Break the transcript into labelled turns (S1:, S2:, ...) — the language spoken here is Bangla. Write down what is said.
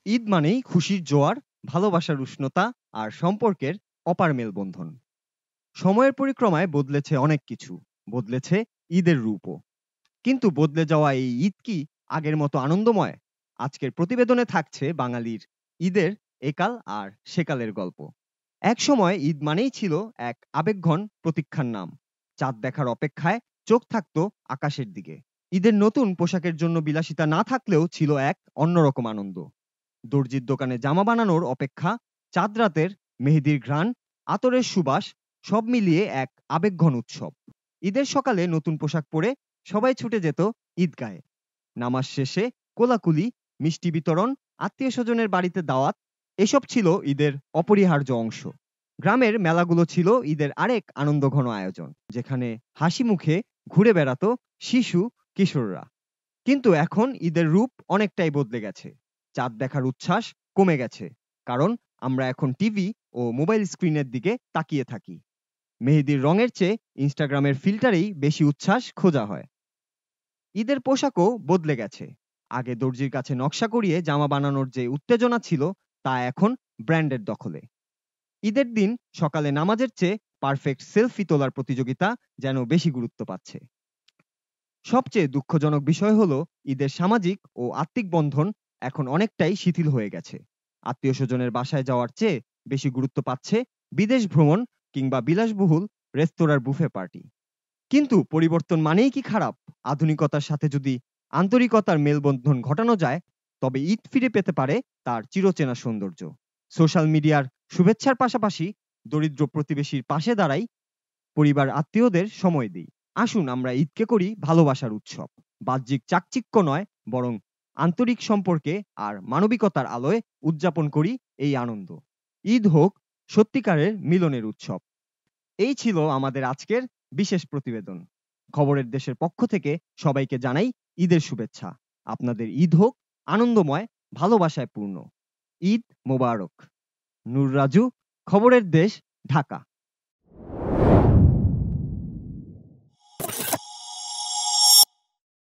S1: ঈদ মানেই খুশির জোয়ার, ভালোবাসার উষ্ণতা আর সম্পর্কের অপার মেলবন্ধন। সময়ের পরিক্রমায় বদলেছে অনেক কিছু, বদলেছে ঈদের রূপও। কিন্তু বদলে যাওয়া এই ঈদ কি আগের মতো আনন্দময়? আজকের প্রতিবেদনে থাকছে বাঙালির ঈদের একাল আর সেকালের গল্প। একসময় ঈদ মানেই ছিল এক আবেগঘন প্রতীক্ষার নাম। চাঁদ দেখার অপেক্ষায় চোখ থাকতো আকাশের দিকে। ঈদের নতুন পোশাকের জন্য বিলাসিতা না থাকলেও ছিল এক অন্যরকম আনন্দ। দর্জির দোকানে জামা বানানোর অপেক্ষা, চাঁদ রাতের মেহেদির ঘ্রাণ, আতরের সুবাস, সব মিলিয়ে এক আবেগঘন উৎসব। ঈদের সকালে নতুন পোশাক পরে সবাই ছুটে যেত ঈদগাহে। নামাজ শেষে কোলাকুলি, মিষ্টি বিতরণ, আত্মীয় স্বজনের বাড়িতে দাওয়াত, এসব ছিল ঈদের অপরিহার্য অংশ। গ্রামের মেলাগুলো ছিল ঈদের আরেক আনন্দঘন আয়োজন, যেখানে হাসি মুখে ঘুরে বেড়াতো শিশু কিশোররা। কিন্তু এখন ঈদের রূপ অনেকটাই বদলে গেছে। চাঁদ দেখার উচ্ছ্বাস কমে গেছে, কারণ আমরা এখন টিভি ও মোবাইল স্ক্রিনের দিকে তাকিয়ে থাকি। মেহেদির রঙের চেয়ে ইনস্টাগ্রামের ফিল্টারেই বেশি উচ্ছ্বাস খোঁজা হয়। ঈদের পোশাকও বদলে গেছে। আগে দর্জির কাছে নকশা করিয়ে জামা বানানোর যে উত্তেজনা ছিল, তা এখন ব্র্যান্ডের দখলে। ঈদের দিন সকালে নামাজের চেয়ে পারফেক্ট সেলফি তোলার প্রতিযোগিতা যেন বেশি গুরুত্ব পাচ্ছে। সবচেয়ে দুঃখজনক বিষয় হলো, ঈদের সামাজিক ও আত্মিক বন্ধন এখন অনেকটাই শিথিল হয়ে গেছে। আত্মীয় স্বজনের বাসায় যাওয়ার চেয়ে বেশি গুরুত্ব পাচ্ছে বিদেশ ভ্রমণ কিংবা বিলাসবহুল রেস্তোরাঁর বুফে পার্টি। কিন্তু পরিবর্তন মানেই কি খারাপ? আধুনিকতার সাথে যদি আন্তরিকতার মেলবন্ধন ঘটানো যায়, তবে ঈদ ফিরে পেতে পারে তার চিরচেনা সৌন্দর্য। সোশ্যাল মিডিয়ার শুভেচ্ছার পাশাপাশি দরিদ্র প্রতিবেশীর পাশে দাঁড়াই, পরিবার আত্মীয়দের সময় দিই। আসুন আমরা ঈদকে করি ভালোবাসার উৎসব। বাহ্যিক চাকচিক্য নয়, বরং আন্তরিক সম্পর্কে আর মানবিকতার আলোয় উদযাপন করি এই আনন্দ। ঈদ হোক সত্যিকারের মিলনের উৎসব। এই ছিল আমাদের আজকের বিশেষ প্রতিবেদন। খবরের দেশের পক্ষ থেকে সবাইকে জানাই ঈদের শুভেচ্ছা। আপনাদের ঈদ হোক আনন্দময়, ভালোবাসায় পূর্ণ। ঈদ মোবারক। নূর রাজু, খবরের দেশ, ঢাকা।